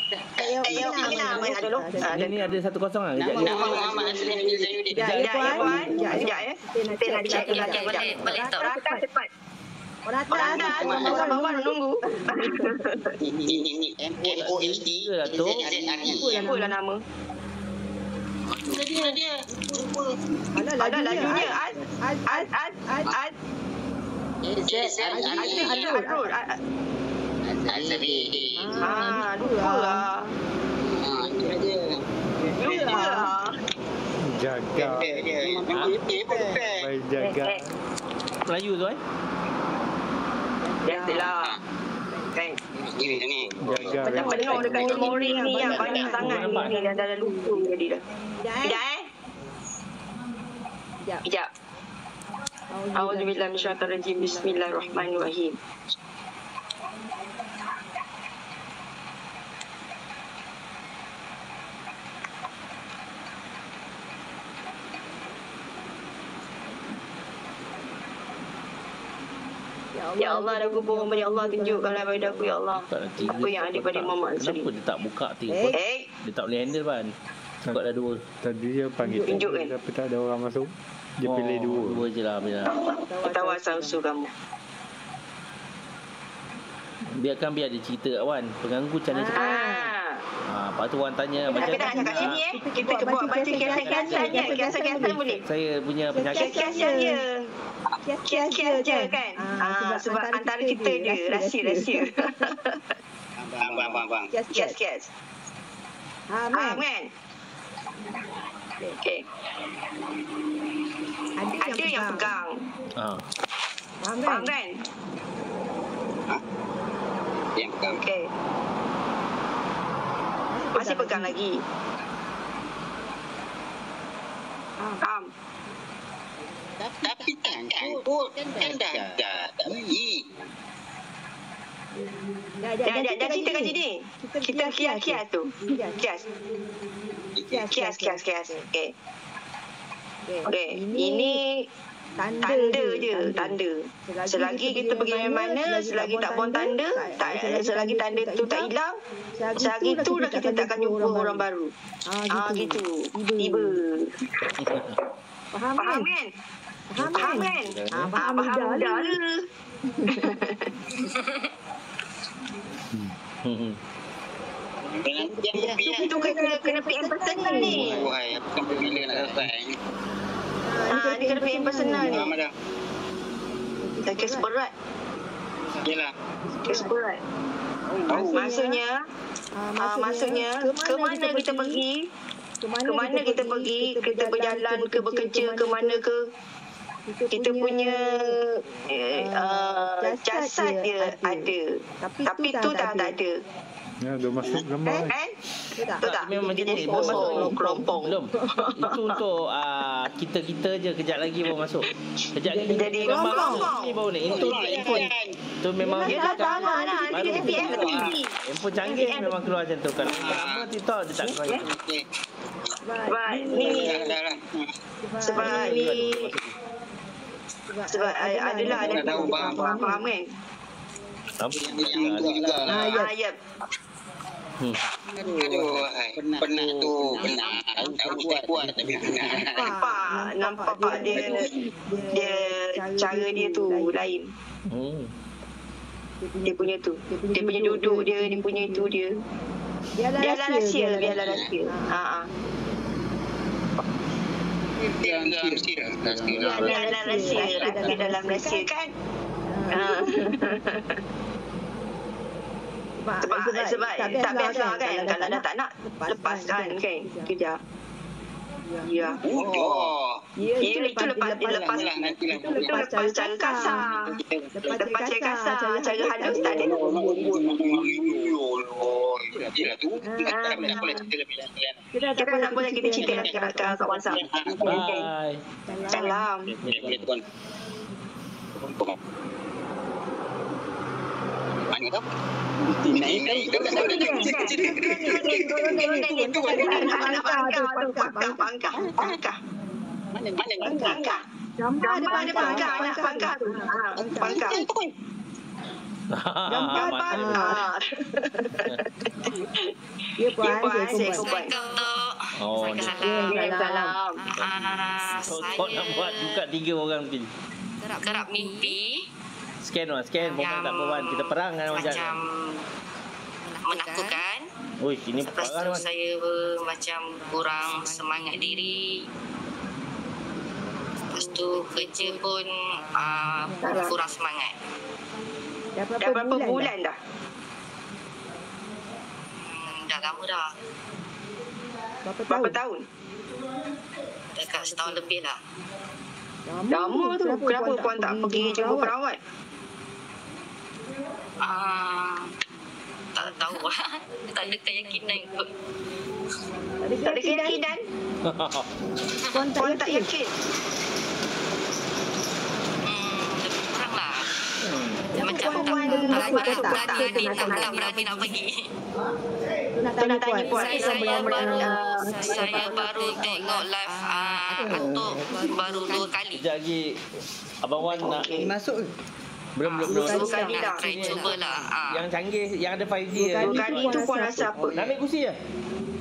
Ya, main dulu. Ini ada 1-0 lah. Nama Muhammad Aslim bin Zainuddin. Ya, puan. Sekejap ya. Saya nak check. Boleh stop. Rata cepat. Sama nunggu. Ini MOHD. Apalah nama? Dia. Alah, Junior. Adul. Azri. Lupa lah. Jaga. Baik jaga. Melayu tu Biasalah. Kan? Ini. Jaga. Macam penuh dekat memori ni yang banyak sangat ni dah lupa jadi dah. Sekejap. A'udzubillahi minasyaitonirrajim. Bismillahirrahmanirrahim. Ya Allah, aku mohon ya Allah tunjukkanlah pada aku ya Allah apa yang ada pada Muhammad Kenapa Aslim. dia tak buka tiga? Dia tak boleh handle kan? Sebab dah 2. Tadi dia panggil Tunjuk kan? tapi tak ada orang masuk. Dia pilih 2. 2 je lah. Ketawa sausu kamu. Biar dia cerita kat Wan. Pengganggu macam mana cakap. Lepas tu Wan tanya macam Kita nak cakap sini kita buat baca kiasan-kiasan je. Kiasan-kiasan boleh. saya punya penyakit. Kias-kias je. Kias-kias je kan. Sebab antara kita je rahsia-rahsia. Bang. Kias-kias. Kan? Okey. Ada yang pegang. Faham kan? Yang pegang. Okey. Masih pegang lagi. Faham? Tapi tangan pun kan dah bagi. Dah ceritakan sini. Kita kias tu. Kias. Okey. Ini tanda je, tanda. Selagi kita pergi mana, selagi tak buang tanda, selagi tanda tu tak hilang, selagi tu dah kita tak akan jumpa orang baru. Gitu. Tiba. Faham kan? Faham dah. Itu kena PM personal ni. Wahai, apa bila nak selesai? Ni kena PM personal ni. Dah kes berat. Yalah. Kes berat. Maksudnya ke mana kita pergi? Kita berjalan ke bekerja ke mana ke? Kita punya jasad dia ada. Tapi tu dah tak ada. Ya, dah masuk gambar. Betul tak? Memang Dia jadi macam ni. kosong, kelompong. Belum. Itu untuk kita je. Kejap lagi baru masuk. Kejap lagi Jadi gambar kelompong. ni baru ni. Itu handphone. Itu memang Yelah, sama lah. Nanti dia PM lagi. handphone canggih memang keluar macam tu. Kalau lama TikTok dia tak keluar macam tu. Sebab ni sebab adalah ada faham kan? Apa Yang tu juga lah. Ya. Aduh, penat tu. Penat. Kuat tapi penat. Nampak dia cara dia tu lain. Dia punya tu. Dia punya duduk dia punya itu dia. Biarlah rahsia. Dalam rahsia kan. Sebab tak biasa kan. Kalau dah tak nak lepaskan kan. Kejap. Ya. Itu lepas cara kasar. Lepas cara kasar. Cara halus tak ada. Kita tak boleh kita cerita kat WhatsApp. Bye. Salam. Mana tu? Naik. Pangkah. Mana? Gambar ada pangkah. Pangkah. Gambar. Ya puan, saya Assalamualaikum Tok. Oh, ni. Waalaikumsalam. Kau nak buat buka 3 orang mungkin. Kerap mimpi Scan pokoknya tak apa Wan. Kita perang dengan orang macam jahat. menakutkan. Oi, ini Lepas perang tu Wan. saya macam kurang semangat diri. Lepas tu kerja pun kurang semangat. Dah berapa bulan dah? Dah lama dah. Berapa tahun? Dekat setahun lebih lah. Lama tu. Kenapa puan tak pergi jumpa perawat? Tak tahu lah. Tak ada keyakinan kot. Tak ada keyakinan? Puan tak yakin? Lebih kurang lah. Macam puan tak berani berani nak pergi. Tu nak tanya puan. Saya baru tengok live Atok baru 2 kali. Sekejap lagi Abang Wan nak Masuk ke? belum. Dua kali dah. Try cubalah. Yang canggih, yang ada 5G. 2 kali tu puan rasa apa? Nak ambil kursi je?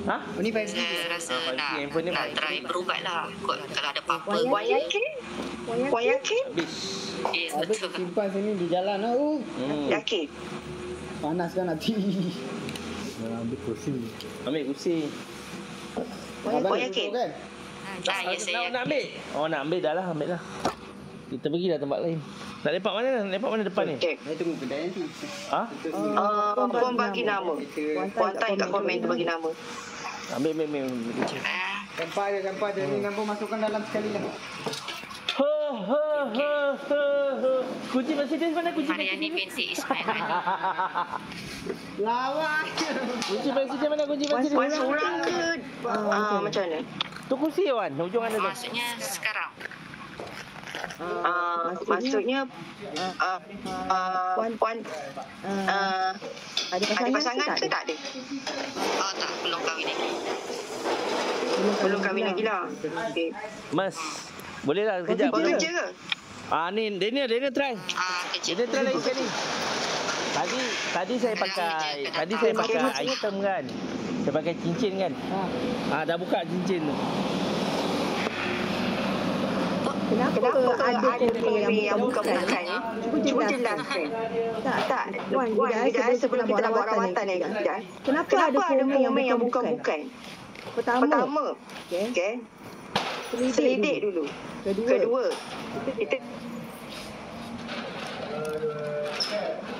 Ha? Oh, ni 5G. Saya rasa handphone ni nak try berubat lah. Kot kalau ada apa-apa. Puan yakin? Puan yakin? Habis. Ya, Habis betul. simpan sini di jalan lah. Yakin? Panas kan hati. Ambil kursi. Ambil kursi. Puan yakin? Kan? Ya, saya Nak ambil? Oh, nak ambil dah lah. Ambil lah. Kita pergi dah tempat lain. Nak lepak mana? Nak lepak mana depan ni? Okey. Saya tunggu kedai nanti. Ha? Puan bagi nama. Puan type kat komen tu bagi nama. Ambil. Sampai je. Ni nombor masukkan dalam sekali lah. Kunci Mercedes mana? Kunci Mariani binti Ismail Ali. Lawan. Kunci Mercedes mana? Kunci Mercedes. Puan seorang ke? Macam mana? Tu kursi Wan. Hujung mana tu? Maksudnya sekarang. Maksudnya puan ada pasangan ke tak ada? Oh tak, belum kahwin lagi. Belum kahwin lagi lah. Okey. Mas. Boleh lah kejap. Puan kerja ke? Ni Daniel try. Kerja. Daniel try lagi sekali. Tadi saya pakai item kan. Saya pakai cincin kan. Dah buka cincin tu. Kenapa ada komen yang bukan-bukan? Cuba jelaskan. Tak. Puan, kejap sebelum kita nak buat rawatan ni. Kenapa ada komen yang bukan-bukan? Pertama, okey. Selidik dulu. Kedua,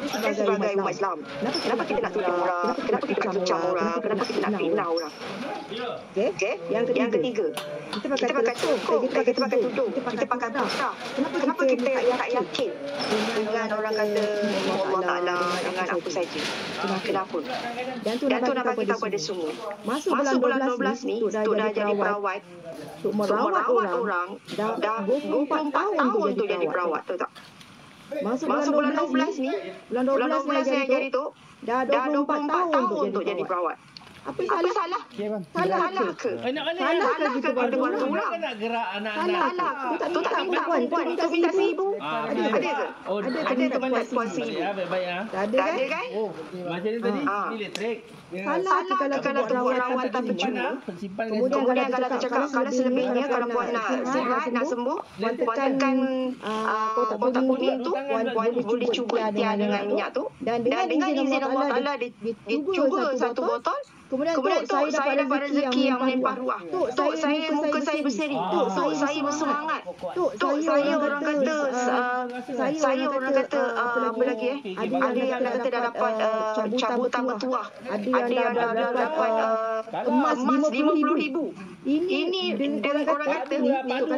kita sebagai umat Islam, kenapa kita nak tuduh orang? Kenapa kita nak kecam orang? Kenapa kita nak fitnah orang? Okey? Yang ketiga, kita pakai cukup, kita pakai tudung, kita pakai putra. Kenapa kita tak yakin dengan orang kata Allah Ta'ala, dengan apa saja? Kenapa? Dan tu nak bagi tahu pada semua. Masuk bulan 12 ni, untuk dah jadi perawat, untuk merawat orang, dah 24 tahun untuk jadi perawat, tahu tak? Masuk bulan 12 ni, bulan 12 ni jadi tu, dah 24 tahun untuk jadi perawat. Apa salah? Salah ke? Salah ke kita buat orang? Nak gerak anak-anak. Salah. Tu tak minta puan, tu minta 1,000. Ada ke? Ada ke puan 1,000? Baik-baik ah. Tak ada kan? Oh, macam ni tadi. Ni elektrik. Salah kalau tu buat rawatan percuma. Kemudian kalau kita cakap kalau selebihnya kalau puan nak sihat, nak sembuh, puan tekan kotak kuning tu, puan boleh cuba ikhtiar dengan minyak tu. Dan dengan izin Allah Ta'ala dicuba satu botol. Kemudian Tok, saya dapat rezeki yang melimpah ruah. Tok, muka saya berseri. Tok, saya bersemangat. Tok, saya orang kata apa lagi ada yang kata dah dapat cabutan bertuah. Ada yang dah dapat emas 50,000. Ini orang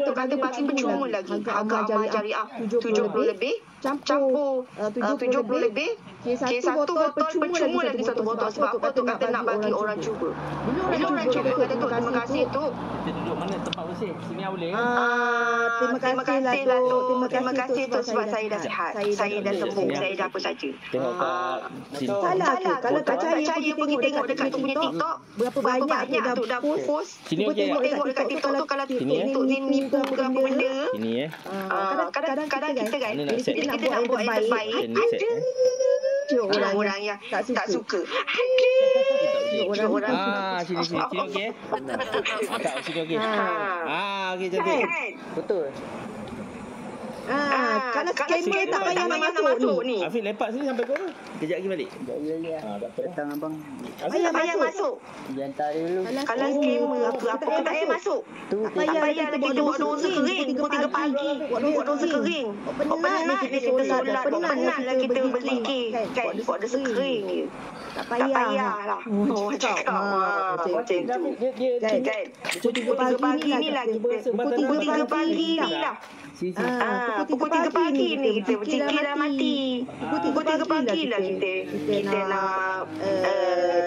kata pasti percuma lagi. Harga amal jariah 70 lebih. Campur 70 lebih. Satu botol percuma lagi satu botol. Sebab apa tu kata nak bagi orang cuba. Bila orang cuba kata tu terima kasih tu. Kita duduk mana tempat bersih? Sini boleh kan? Terima kasih lah tu. Terima kasih tu sebab saya dah sihat. Saya dah sembuh. Saya dah apa saja. Tengok kat sini. Salah ke? Kalau tak percaya pergi tengok dekat tu punya TikTok. Berapa banyak tu dah post. Sini okey. Tengok dekat TikTok tu kalau TikTok ni nipu ke apa benda. Sini Kadang-kadang kita kan Ini nak kita nak buat yang terbaik. Ini set. Ada orang yang tak suka. orang. Sini okey. Tak sini okey. Okey cantik. Betul. Kalau skamer tak payah masuk ni. Afiq lepak sini sampai kau. Kejap lagi balik. Ya. Datang abang. Payah masuk. Jantar dulu. Kalau skamer apa tak payah masuk. Tak payah lah kita buat dosa kering pukul 3 pagi. Buat dosa kering. Penat ni kita solat. Penat lah kita berzikir. Kan buat dosa kering je. Tak Tak payah lah. Cakap. Macam tu. Kan. Pukul 3 pagi ni lah kita. Pukul 3 pagi ni lah. Pukul 3 pagi ni kita berzikir dalam hati. Pukul 3 pagi lah kita nak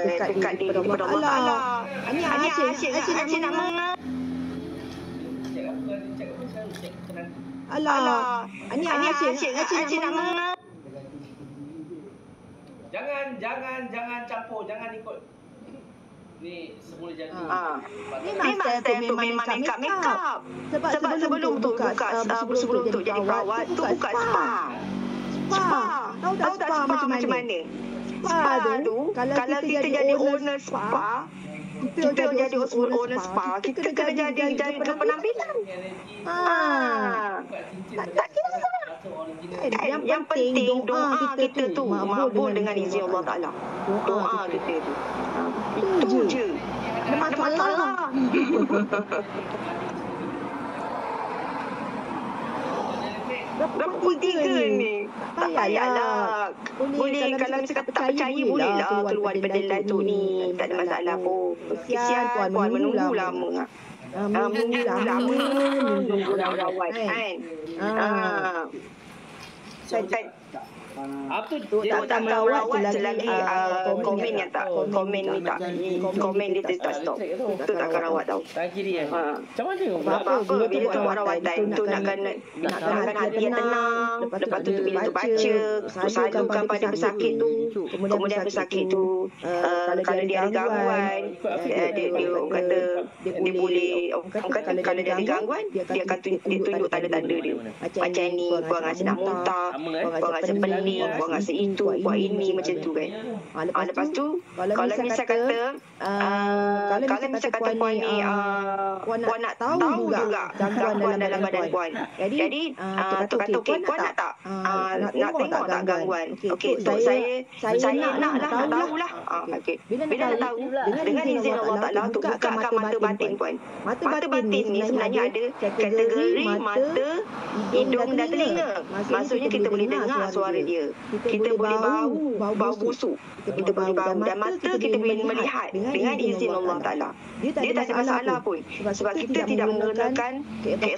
dekat diri kepada Allah Ta'ala. Ini asyik nak mengenal. Alah. Ini asyik nak mengenal. Jangan campur, jangan ikut. Ni semula jadi. Ni masa tu memang make up. Sebab sebelum tu sebelum tu jadi perawat tu buka spa. Tahu tak spa macam mana? Spa tu kalau kita jadi owner spa, kita jadi owner spa, kita kena jadi penampilan. Tak kisah. Yang penting doa kita tu mabul dengan izin Allah Ta'ala. Doa kita tu. Itu je. Ada masalah. Pukul 3 ni. Tak payahlah. Boleh kalau misalkan tak percaya boleh lah keluar daripada Datuk ni. Tak ada masalah pun. Kesian puan menunggu lama. Menunggu rawat kan. Apa tu? Tak merawat selagi komen yang tak komen ni tak komen dia tak stop. Tu takkan rawat tau. Tak kiri Macam mana? Apa bila tu buat rawatan tu nakkan hati yang tenang. Lepas tu bila tu baca, salukan pada pesakit tu. Kemudian pesakit tu kalau dia ada gangguan, dia kata dia boleh kalau dia ada gangguan dia akan tunjuk tanda-tanda dia. Macam ni buang rasa nak muntah, buang rasa pening, buang rasa itu, buat ini macam tu kan. Lepas tu kalau misal kata puan ni puan nak tahu juga gangguan dalam badan puan. Jadi tu kata okey puan nak tak nak tengok tak gangguan. Okey so saya nak tahulah. Okey bila nak tahu dengan izin Allah Taala tu bukakan mata batin puan. Mata batin ni sebenarnya ada kategori mata, hidung dan telinga. Maksudnya kita boleh dengar suara dia. Kita boleh bau busuk. Kita boleh bau dan mata kita boleh melihat dengan izin Allah Ta'ala. Dia tak ada masalah pun. Sebab kita tidak menggunakan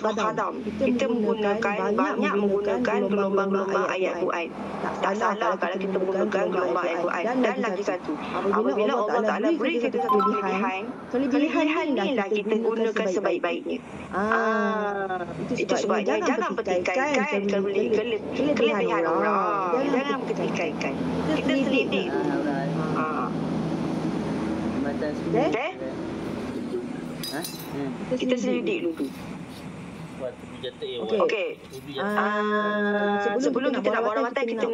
khadam. Kita banyak menggunakan gelombang-gelombang ayat Quran. Tak salah kalau kita menggunakan gelombang ayat Quran. Dan lagi satu, apabila Allah Ta'ala beri kita satu kelebihan ni lah kita gunakan sebaik-baiknya. Itu sebabnya jangan petikaikan kelebihan orang. Jangan petikaikan. Kita selidik. Kita selidik dulu. Okey. Sebelum kita nak buat rawatan kita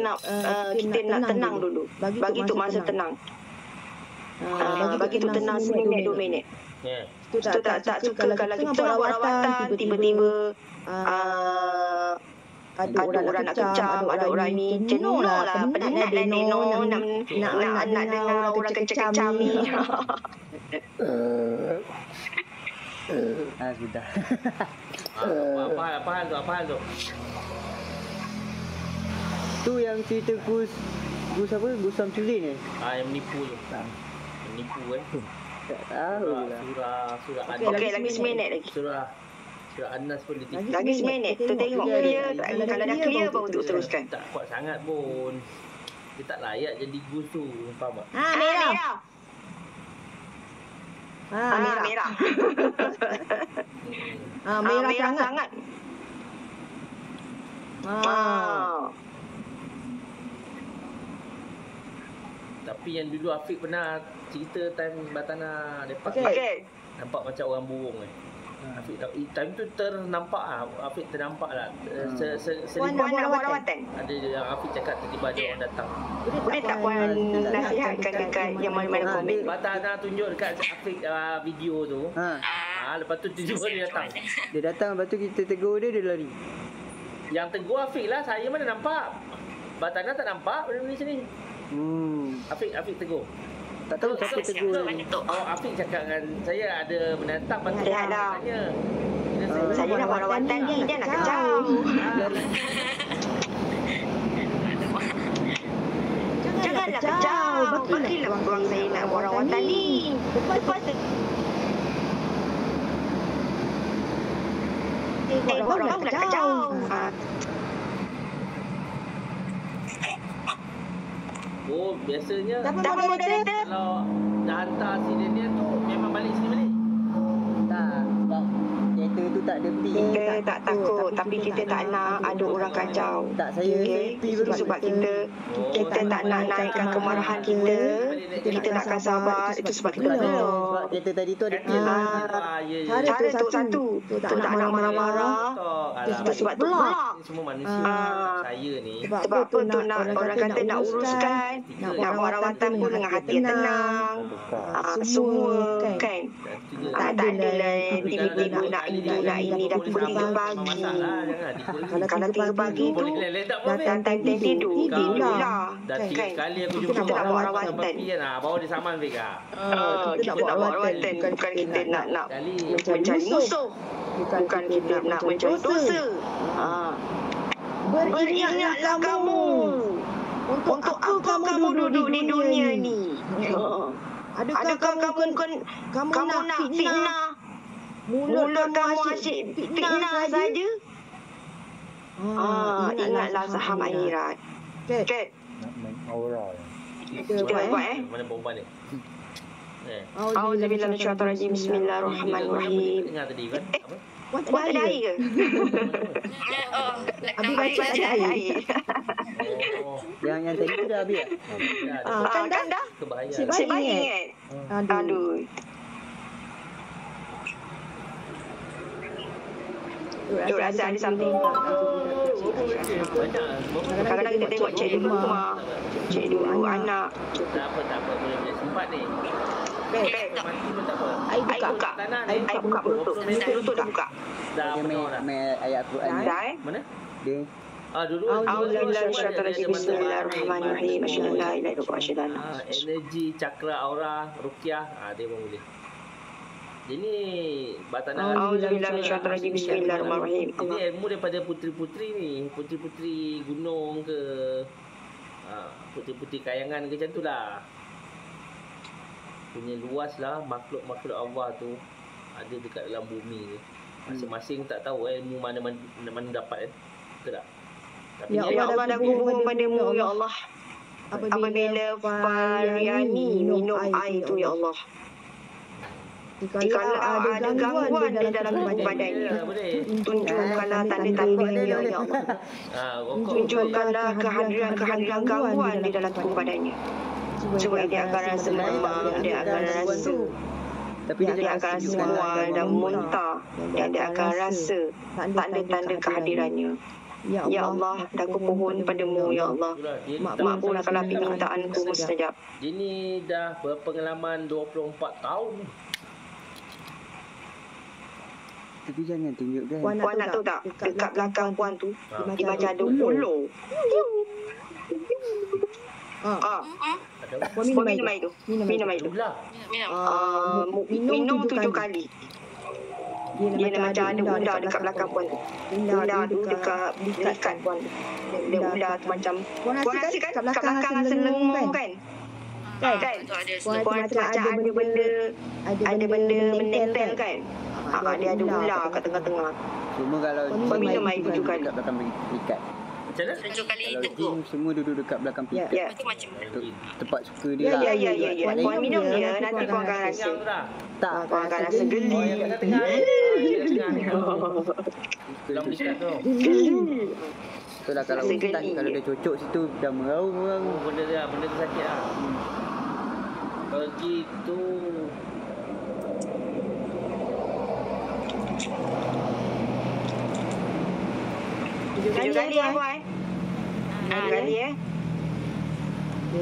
nak tenang dulu. Bagi tu masa tenang. Bagi tu tenang 1 minit 2 minit. Itu tak suka kalau kita tengah buat rawatan tiba-tiba ada orang nak kecam, ada orang ni jenuh lah, penat lah Nino nak dengar orang kecam-kecam ni. Sudah. Apa hal tu? Tu yang cerita Gus apa? Gus Samsudin ni. Yang menipu tu. Menipu Tak tahu lah. Surah Okey, lagi 1 minit lagi. Surah Anas pun ditipu. Lagi 1 minit. Tu tengok clear. Kalau dah clear baru tu teruskan. Tak kuat sangat pun. Dia tak layak jadi Gus tu. Faham tak? Merah. Merah. Merah sangat. Tapi yang dulu Afiq pernah cerita time Batana depak. Okey. Nampak macam orang burung Afiq tak, time tu ternampak lah. Afiq ternampak lah. Puan nak buat rawatan. Ada yang Afiq cakap tiba-tiba ada orang datang. Boleh tak Puan nasihatkan dekat yang mana-mana komen? Batana tunjuk dekat Afiq video tu. Lepas tu tiba-tiba dia datang. Dia datang, lepas tu kita tegur dia, dia lari. Yang tegur Afiq lah, saya mana nampak. Batana tak nampak benda ni sini. Afiq tegur. Tak tahu siapa tegur. Afiq cakap dengan saya ada mendatang patut Lihatlah. tanya. Saya nak buat rawatan ni, dia nak kejau. Janganlah kejau. Bagilah peluang saya nak buat rawatan ni. Lepas tu buat rawatan nak kejau. Oh, biasanya Siapa moderator? kalau dah hantar si Daniel tu memang balik sini balik. Tak, sebab kereta tu tak ada pi. Kita tak takut, tapi kita tak nak ada orang kacau. Tak, saya Sebab kita tak nak naikkan kemarahan kita. Kita nakkan sabar. Itu sebab kita Sebab belum. kereta tadi tu ada pi. Cara tu satu. Tu tak nak marah-marah. Itu sebab tu blok. Semua manusia saya ni. Sebab apa tu nak orang kata nak uruskan. Nak buat rawatan pun dengan hati yang tenang. Semua kan. Tak adalah tiba-tiba nak ini dah pukul 3 pagi. Kalau 3 pagi tu datang tidur lah. Dah 3 kali aku jumpa Kita nak buat rawatan. Bawa dia saman Fik ah. Kita nak buat rawatan. Bukan kita nak mencari musuh. Bukan kita nak mencari dosa. Beringatlah kamu. Untuk apa kamu duduk di dunia ni? Adakah kamu nak fitnah? Mulut kamu asyik fitnah saja? Ingatlah saham akhirat. Kat. Nak main aura. Kita buat Mana perempuan ni? Auzubillahi minasyaitonirrajim. Bismillahirrahmanirrahim. Dengar tadi kan? Apa? Buat ada air ke? Abi baca ada air. Oh, Yang tadi tu dah habis tak? Kan dah? kebahayaan. Si bayi ingat. Aduh. Duk rasa ada something. Kadang-kadang kita tengok cik dulu rumah. Cik dulu anak. Tak apa, boleh sempat ni. Mati pun tak apa. Air buka. Air buka menutup. Menutup dah buka. Dah Dia penuh dah. main ayat Quran. Dah Mana? Dia Dulu Auzubillahi minasyaitonirrajim. Bismillahirrahmanirrahim. Asyhadu an la ilaha illallah wa asyhadu anna energi cakra aura ruqyah dia pun boleh. Ini Batana Auzubillahi minasyaitonirrajim. Bismillahirrahmanirrahim. ini ilmu daripada puteri-puteri ni, puteri-puteri gunung ke puteri-puteri kayangan ke macam tu lah. Punya luas lah makhluk-makhluk Allah tu ada dekat dalam bumi ni. Masing-masing tak tahu ilmu mana dapat kan. Betul tak? Tapi Ya Allah, dah kuhun padamu ya Allah. Apabila Faryani minum air tu ya Allah. Jikalau ada gangguan di dalam tubuh badannya, tunjukkanlah tanda-tandanya ya Allah. Tunjukkanlah kehadiran gangguan di dalam tubuh badannya. Supaya dia akan rasa lemah, dia akan rasa dia akan rasa mual dan muntah, dan dia akan rasa tanda-tanda kehadirannya. Ya Allah, aku mohon padamu ya Allah. Makbulkanlah permintaanku mustajab. Dia ni dah berpengalaman 24 tahun. tapi jangan tunjuk kan. Puan nak tahu tak? Dekat belakang puan tu, dia macam ada ular. Ada Puan minum air tu. Minum air tu. Itulah. Minum 7 kali. Dia macam ada ular dekat belakang puan tu. Ular tu dekat belikat puan tu. Dia ular tu macam, puan rasa kan kat belakang rasa lengur kan? Kan? Puan rasa macam ada benda menempel kan? Dia ada ular kat tengah-tengah. Cuma kalau Puan minum air 7 kali. dekat belakang pelikat. Macam mana? 7 kali Kalau tegur. jin semua duduk dekat belakang pelikat. Ya. Itu macam Tempat suka dia lah. Ya. Puan minum dia, nanti puan akan rasa. Yang tu dah. Tak, Puan akan rasa geli. Oh, yang kat tengah ni. Yang tengah ni. Dalam belikat tu. betul lah kalau Rasa hutan, geli. kalau dia cocok situ dah meraung orang. Oh, benda tu sakit lah. Begitu. 7 kali puan. 7 kali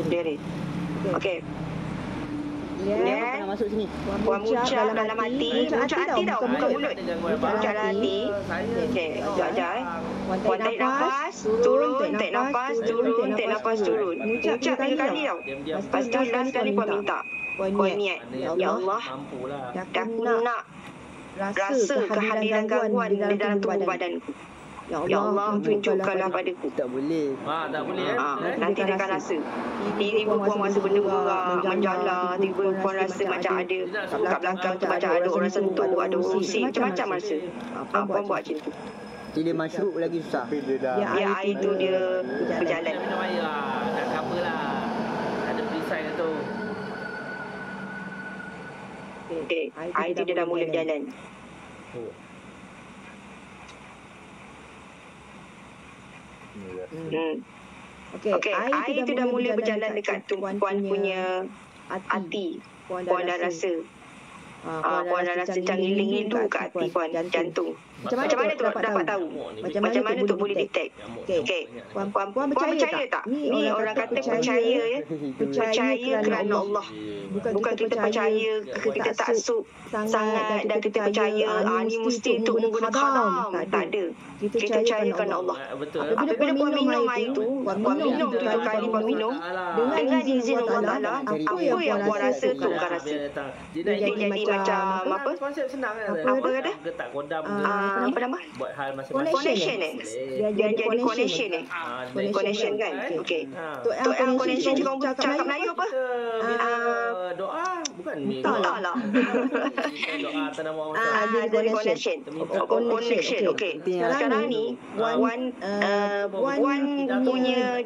Diri. Okey. Nak masuk sini. Puan muncak dalam hati. Muncak hati tau, bukan mulut. Muncak dalam hati. Okey, sekejap. Puan tarik nafas, turun, tarik nafas, turun, tarik nafas, turun. Muncak 3 kali tau. Lepas tu last kali puan minta. Puan niat. Ya Allah, aku nak rasa kehadiran gangguan di dalam tubuh badanku. Ya Allah, tunjukkanlah padaku. Tak boleh. Tak boleh Nanti dia akan rasa. Tiba-tiba puan rasa benda bergerak, menjala. Tiba-tiba puan rasa macam ada kat belakang tu macam ada orang sentuh, ada orang usik. Macam-macam rasa. Puan buat macam tu. Nanti dia masuk lagi susah. Ya, air tu dia berjalan. Minum air lah. Tak cover lah. Ada perisai ke tu. Okey, air tu dia dah mula berjalan. Okey, air tu dah mula berjalan dekat tu puan punya hati. Puan dah rasa. Puan dah rasa macam ngiling-ngilu kat hati puan, jantung. Macam mana tu dapat tahu? Macam mana tu boleh detect? Okey, puan percaya tak? Ni orang kata percaya Percaya kerana Allah. Bukan kita percaya kita taksub sangat dan kita percaya ni mesti untuk menggunakan haram. Tak ada. Kita percaya kerana Allah. Apabila puan minum air tu, puan minum 7 kali puan minum dengan izin Allah Taala, apa yang puan rasa tu bukan rasa. Dia jadi macam apa? Konsep senang kan? Apa kata? Getak kodam ke? Apa nama? Buat hal masing-masing. Connection Dia jadi connection Connection kan? Okey. Tu yang connection cakap Melayu apa? Doa bukan ni. Tak lah. Doa atas nama Allah. Jadi connection. Okey. Sekarang ni Wan punya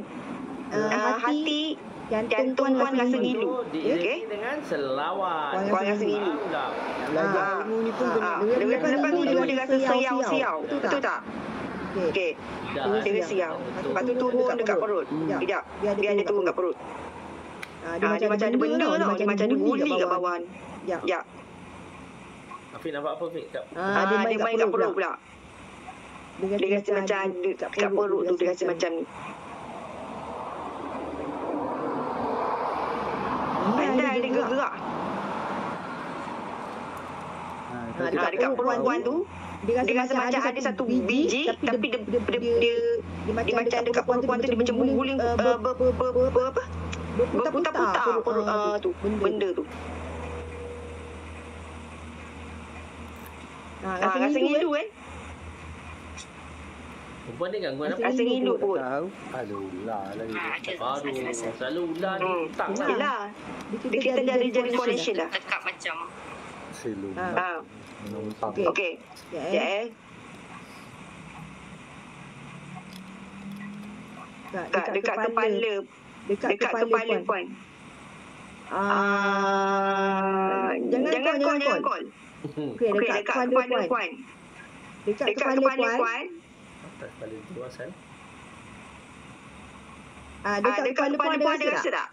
hati jantung puan rasa ngilu. Okey. Dengan selawat. Puan rasa ngilu. Belajar ilmu ni pun Lepas tu dia rasa siau. Betul tak? Okey. Dia rasa siau. Lepas tu turun dekat perut. Sekejap. Dia ada turun kat perut. Dia macam ada benda tau. Dia macam ada guli kat bawah. Sekejap. Afiq nampak apa Afiq? Dia main kat perut pula. Dia rasa macam ada kat perut tu. Dia rasa macam ni. Pandai dia gerak. Dekat perut puan tu dia rasa macam ada satu biji tapi dia macam dekat perut puan tu dia macam berguling berputar-putar tu benda tu. Rasa ngilu kan? Perempuan ni gangguan apa? Rasa ngilu pun. Aduh, ular lagi. Aduh, selalu ular ni tak lah. Yelah. Kita dah ada jadi connection dah. Tekak macam Selum. Menumpang. Okey. Ya. Dekat kepala. Dekat kepala puan. Jangan call. Okey, dekat kepala puan. Dekat kepala puan. Atas kepala tu asal. Dekat kepala puan ada rasa tak?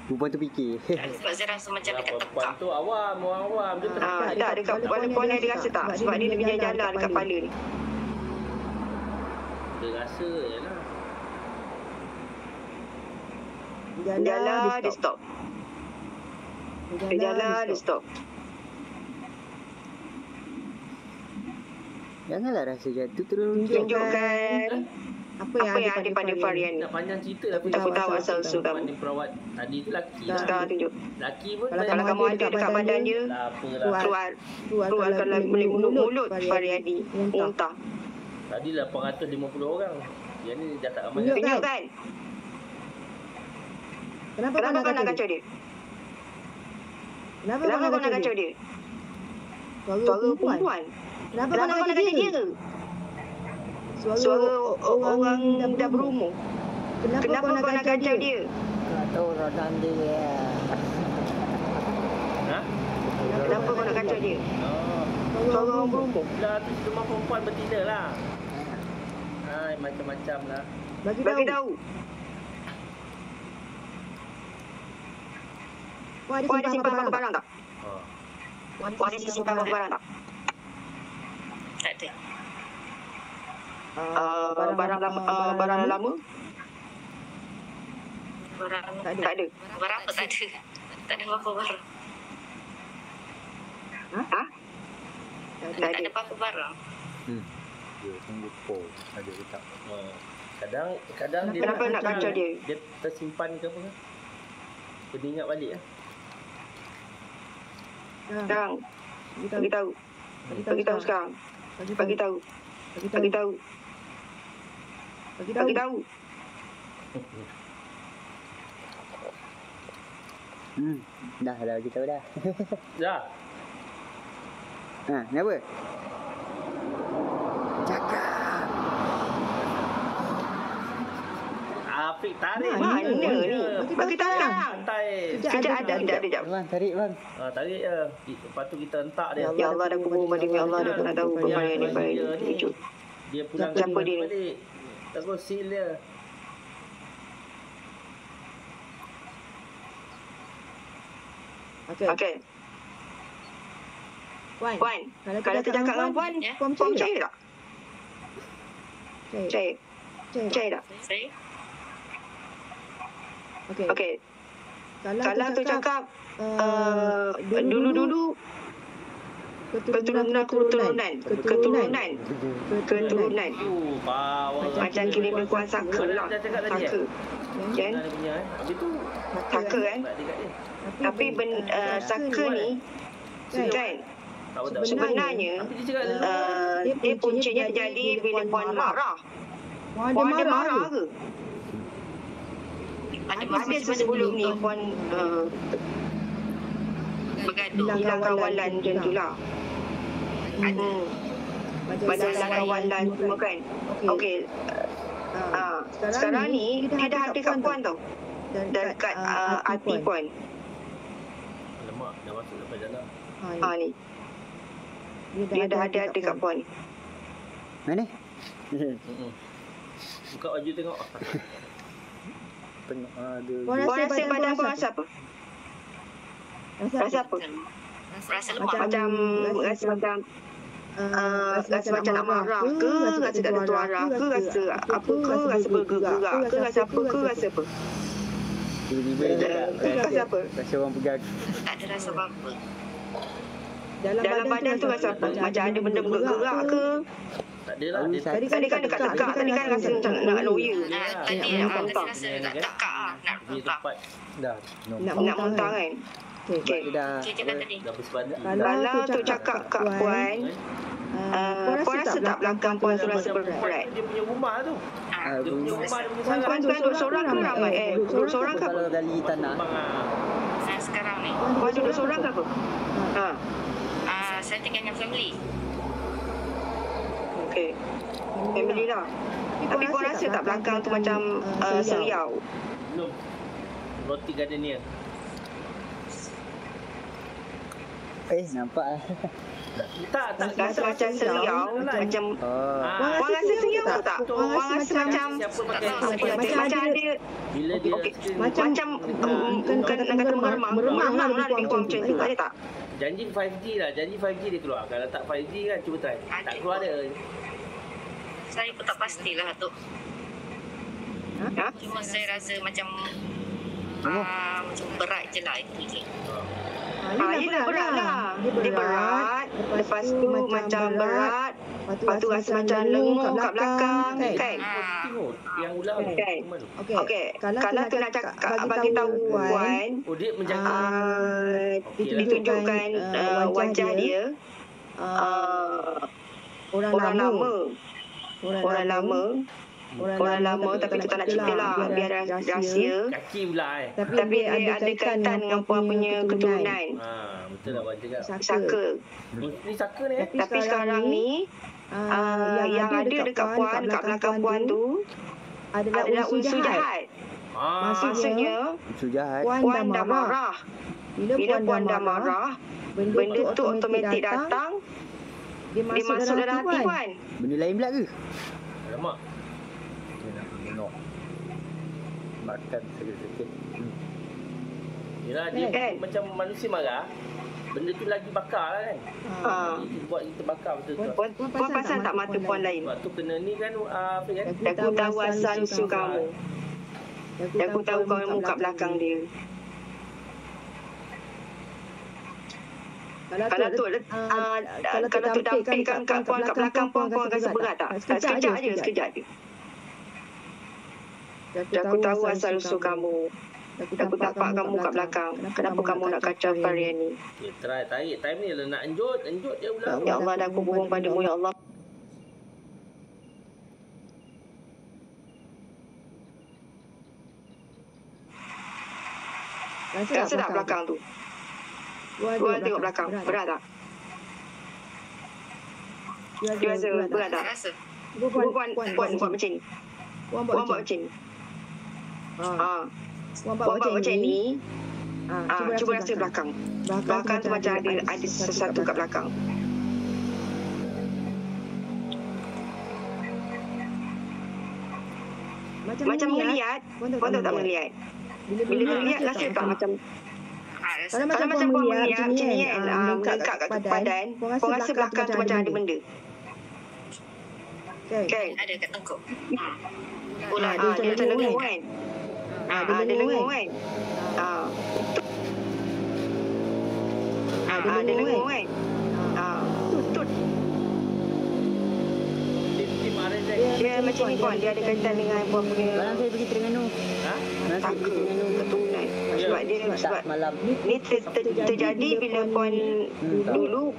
Perempuan terfikir. sebab saya rasa macam dekat Perempuan tekak. tu awam, orang awam. Dia Tak, dekat kepala puan ada rasa tak? Sebab dia punya jalan dekat kepala ni. Dia rasa je lah. Jalan, dia stop. Dia jalan, dia stop. Janganlah rasa jatuh terus. Tunjukkan apa yang ada pada varian ni. Nak panjang cerita lah. Aku tahu asal usul kamu. Ni perawat tadi tu lelaki lah. Sekarang tunjuk. Lelaki pun Kalau kamu ada dekat badan dia, tak apalah. keluarkanlah boleh mulut varian ni. Muntah. Tadi 850 orang. Yang ni dah tak ramai. Tunjukkan. Kenapa kau nak kacau dia? Kenapa kau nak kacau dia? Suara perempuan. Kenapa kau nak kacau dia? Suara orang dah berumur. Kenapa kau nak kacau dia? Tak tahu orang dia. Ha? Kenapa kau nak kacau dia? Suara orang berumur. Dah tu cuma perempuan bertindak lah. Hai, macam-macam lah. Bagi tahu. Puan ada simpan barang tak? Puan ada simpan barang tak? kata? Barang lama. Barang Tak ada. Barang apa tak ada? Tak ada apa-apa barang. Tak ada apa-apa barang. Dia tunggu pol. Ada ke tak? Kadang dia Kenapa nak kacau dia? Dia tersimpan ke apa ke? Kena ingat balik lah. Sekarang. Bagi tahu sekarang. Bagi tahu. Dah bagi tahu dah. Dah. Kenapa? Cakap. Afiq tarik. Mana ni? Bagi tahu sekarang. Santai. Kejap ada. Bang, tarik bang. Tarik je. Lepas tu kita hentak dia. Ya Allah dah kubur balik. Ya Allah dah pernah tahu pemain ni baik. Wujud. Dia pulang Siapa dia? balik. Terus seal dia. Okey. Puan, kalau kita cakap dengan Puan, Ya. Puan percaya tak? Percaya tak? Saya? Okey. Kalau tu cakap dulu keturunan. Power. Macam kirim Puan saka lah. Saka. Kan? Dia punya Habis tu Saka kan? dekat dia. Tapi saka ni kan sebenarnya Tapi dia cakap dia puncanya terjadi bila Puan marah. Puan ada marah ke? Ada sebelum ni Puan Bergaduh. hilang kawalan macam tu lah. Macam hilang kawalan semua kan. Okey. Sekarang ni dia dah ada kat Puan tau. Dekat hati Puan. Lemak dah masuk sampai dalam. Ni. Dia dah ada kat Puan. Mana? Buka baju tengok. Tengok ada. Puan rasa badan Puan rasa apa? Rasa apa? Rasa lemak. Rasa macam nak marah ke, rasa tak ada tuara ke, rasa apa ke, rasa bergerak ke, rasa apa ke, rasa apa? Tiba-tiba Rasa apa? rasa orang pegang. Tak ada rasa apa-apa. Dalam badan tu rasa apa? Macam ada benda bergerak ke? Tak ada lah. Dia Tadi kan dekat-dekat, tadi kan rasa macam nak lawyer. Tadi rasa dekat tekak nak dia muntah. tempat Dah. No. Nak muntah kan? Okey. Dia dah Cik cakap tadi. dah bersebanda. Kalau tu cakap kat Puan, Puan rasa tak belakang Puan tu rasa berat? Dia punya rumah tu. Dia punya rumah, dia punya Puan sekarang duduk seorang ke ramai? Duduk seorang ke apa? kalau gali tanah. Saya sekarang ni. Puan duduk seorang ke apa? Saya tinggal dengan family. Okey. Family lah. Tapi Puan rasa tak belakang tu macam seriau? Belum. Roti gardenia. Nampak lah. Tak. Rasa macam seriau, macam Puan rasa seriau ke tak? Puan rasa macam macam ada Bila dia macam bukan nak kata meremang lah lebih kurang macam tu, ada tak? janji 5G lah. Janji 5G dia keluar. Kalau tak 5G kan cuba try. Tak keluar dia. Saya pun tak pastilah tu. Ha? Cuma saya rasa macam macam berat je lah itu je. Yelah berat lah. Dia berat. Lepas tu macam berat. Lepas tu rasa macam lenguh kat belakang kan? Tengok yang ulang tu. Kan? Cuma tu. Okey. Kalau tu nak cakap bagi tahu Puan, Oh dia menjaga. ditunjukkan wajah dia orang lama tapi tu tak nak cerita lah biar rahsia. Kaki pula Tapi dia ada kaitan dengan Puan punya keturunan. Betul lah Wan cakap. Saka. Ni saka ni Tapi sekarang ni yang ada dekat Puan, kat belakang Puan tu adalah unsur jahat. Maksudnya Unsur jahat. Puan dah marah. Bila Puan dah marah, benda tu automatik datang. Dia masuk dalam hati Puan. Benda lain pula ke? Alamak. Dia nak menok. Makan sikit-sikit. Yelah dia Kan? macam manusia marah. benda tu lagi bakar lah kan. Kita buat kita bakar betul-betul. Puan pasal tak mata puan lain? Sebab tu kena ni kan apa kan? Aku tahu asal usul kamu. Aku tahu kau yang muka belakang dia. Kalau tu dampingkan kat puan kat belakang, puan rasa berat tak? Sekejap je. Aku tahu asal usul kamu. Aku tapak kamu kat belakang. Kenapa kamu nak kacau Farian ni? Try tarik time ni lah nak enjut dia ulang. Ya Allah, dah aku mohon padamu ya Allah. Rasa tak belakang tu? Puan tengok belakang. Berat tak? Dia rasa berat tak? Puan buat macam ni. Puan buat macam ni. Puan buat macam ni. Cuba rasa belakang. Belakang tu macam ada sesuatu kat belakang. Macam melihat. Puan tahu tak melihat? Bila melihat rasa tak macam. Kalau macam puan melihat macam ni kan, melengkap kat badan, puan rasa belakang tu macam ada benda. Kan? Ada kat tengkuk. Dia macam lengur kan? Dia lengur kan? Dia lengur kan? Tut. Dia macam ni puan, dia ada kaitan dengan puan punya. Malam saya pergi Terengganu. Tak ke? Keturunan. Sebab malam ni terjadi bila puan dulu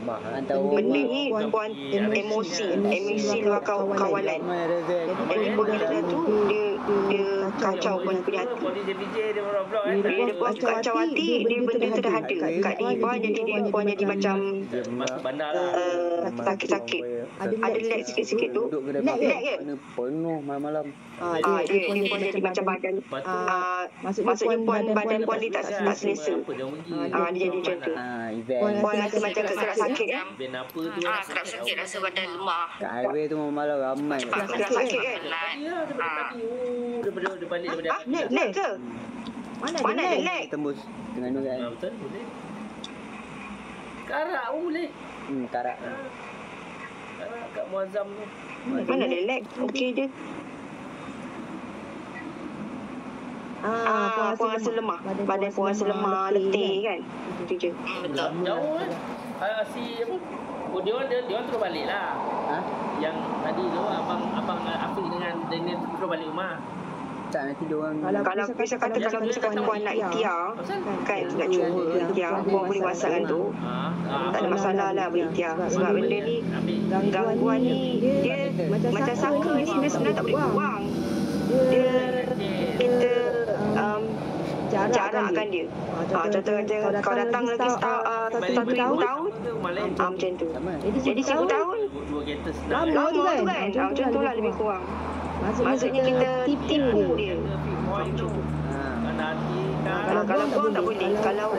benda ni puan emosi luar kawalan. Jadi bila tu dia kacau puan punya hati. Bila puan kacau hati, dia benda tu dah ada kat diri puan, jadi puan jadi macam sakit-sakit. Ada lag sikit-sikit tu. Lag ke? Penuh malam-malam. Dia puan jadi macam badan. Maksudnya badan puan dia tak selesa. Dia jadi macam tu. Puan rasa macam kerak sakit kan? Kerak sakit, rasa badan lemah. Kat highway tu malam-malam ramai. Kerak sakit kan? Dia balik daripada Lag ke? Mana ada lag? Tembus Terengganu kan. betul boleh. Karak pun boleh. Karak. Karak kat Muazzam tu. Mana ada lag? Okey je. Puan rasa lemah. Badan puan rasa lemah, letih kan? Itu je. Jauh kan? Si apa? Dia orang terus balik lah. Yang tadi tu abang Afiq dengan Daniel terus balik rumah. Tak, nanti dia orang Kalau misalkan puan nak ikhtiar kan, nak cuba ikhtiar, puan boleh wasakkan tu. Tak ada masalah lah berikhtiar. Sebab benda ni, gangguan ni dia macam saka ni dia sebenarnya tak boleh buang. Kita jarakkan dia. Contoh kau datang lagi 1,000 tahun, macam tu. Jadi 1,000 tahun lama tu kan. Macam tu lah lebih kurang. Maksudnya kita tipu dia. Kalau puan tak boleh. Kalau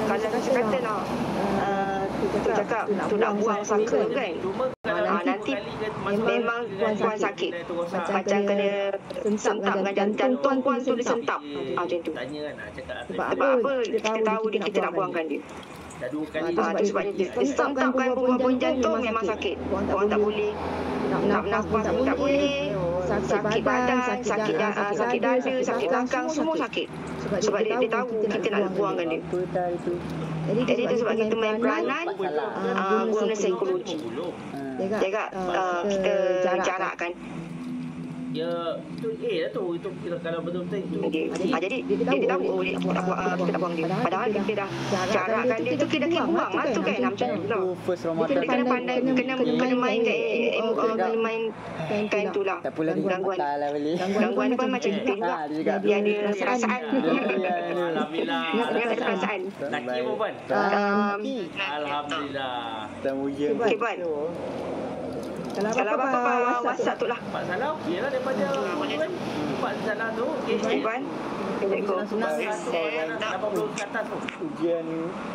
saya kata nak tu cakap tu nak buang saka kan, nanti memang puan sakit. Macam kena sentap dengan jantung puan tu disentap. Macam tu. Sebab apa kita tahu dia, kita nak buangkan dia. Dah 2 kali Itu sebabnya disentapkan buang jantung memang sakit. Puan tak boleh nak nafas pun tak boleh. Sakit badan, sakit dada, sakit belakang, semua sakit. Sebab dia tahu kita nak buangkan dia. Jadi itu sebab kita main peranan, guna psikologi. Jaga kita jarakkan. Ya, itu lah tu. Itu kalau betul-betul itu. Jadi dia tahu kita tak buang dia. Padahal kita dah jarakkan dia tu, kita kena buang lah tu kan. Macam tu lah. Kita kena pandai, kena main kan tu lah. Gangguan ni pun macam kita juga. Dia ada perasaan. Alhamdulillah. Dia ada perasaan. Laki apa Puan? Alhamdulillah. Okey Puan. Kalau apa-apa WhatsApp tu lah. Pak Salah okey lah daripada Pak Salah tu. Okey Puan. Assalamualaikum. 80 ke atas tu. Ujian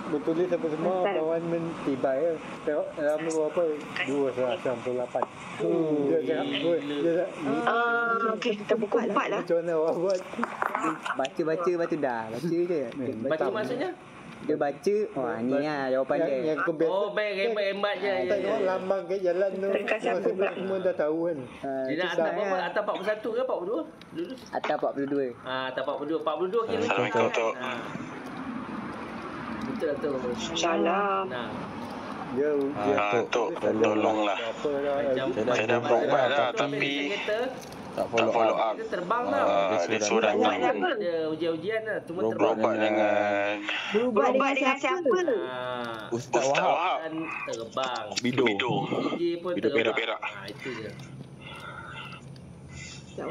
bertulis apa semua kawan mentibai ya. Tengok lama berapa? 298. Dia cakap okey, kita buku 4 lah. Macam mana awak buat? baca dah. Baca je. Baca maksudnya? Dia baca, wah ni lah jawapan dia. Yang kebiasaan. Oh, baik hemat je. Tengok lambang kat jalan tu. Dekat siapa Orang pula? semua dah tahu kan. Dia nak atas berapa? Atas 41 ke 42? Dulu. Atas 42. Atas 42. 42 kira. Assalamualaikum, Tok. Betul lah tu. Salah. Nah. Dia Tok, tolonglah. apa dah. Saya dah berubat dah, tapi tak follow up. Kita terbang lah. Dia suruh Buat datang. apa? Ada ujian-ujian lah. Cuma terbang. Berubat dengan Berubat dengan siapa? Ustaz Wahab. Dan terbang. Bido. DJ pun Bido terbang. Perak. Itu je.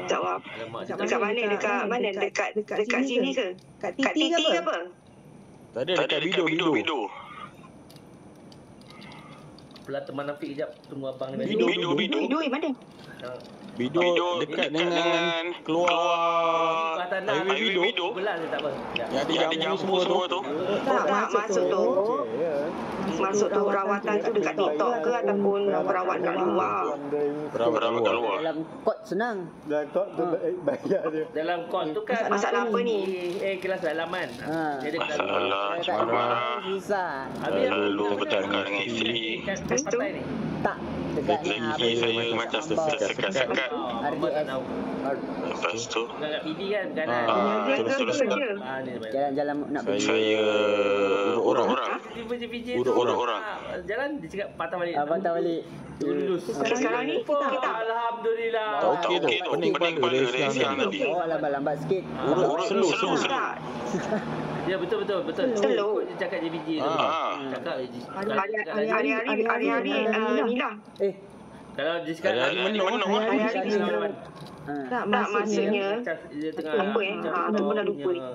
Jawab. Alamak. Dekat mana? Dekat sini ke? Kat Kat Titi Titi ke ke apa? apa? Tadi dekat Bido. Pelan teman Afiq kejap. Tunggu abang ni. Bido. Bidu mana? Bido dekat dengan keluar highway Bido. Belah je tak apa. Yang ada jambu semua tu. Tak, maksud tu. Maksud tu rawatan tu dekat TikTok ke ataupun perawat kat luar? Berawat kat luar. Dalam kot senang. Dah kau tu bayar dia. Dalam kon tu kan Masalah apa ni? kelas dalaman. Dia ada kelas Alah, marah. Susah. Lalu bertengkar dengan isteri. Partai ni. Tak. Dekat Lagi saya macam sekat-sekat. RDS. Lepas tu Kat PD kan kanan. terus Kerja. Ni baik. Jalan-jalan nak pergi. saya urut orang. PJ Urut orang. Jalan dia cakap patah balik. Patah balik. Lulus. Sekarang ni kita Alhamdulillah. Tak okey tu. Pening kepala dari siang tadi. Oh, lambat-lambat sikit. Urut slow. Ya betul. Slow. Dia cakap JPJ tu. Cakap je. Hari-hari ni lah. Kalau dia cakap Hari-hari menung. Tak, Tak, maksudnya dia tengah apa tu pun dah lupa ni.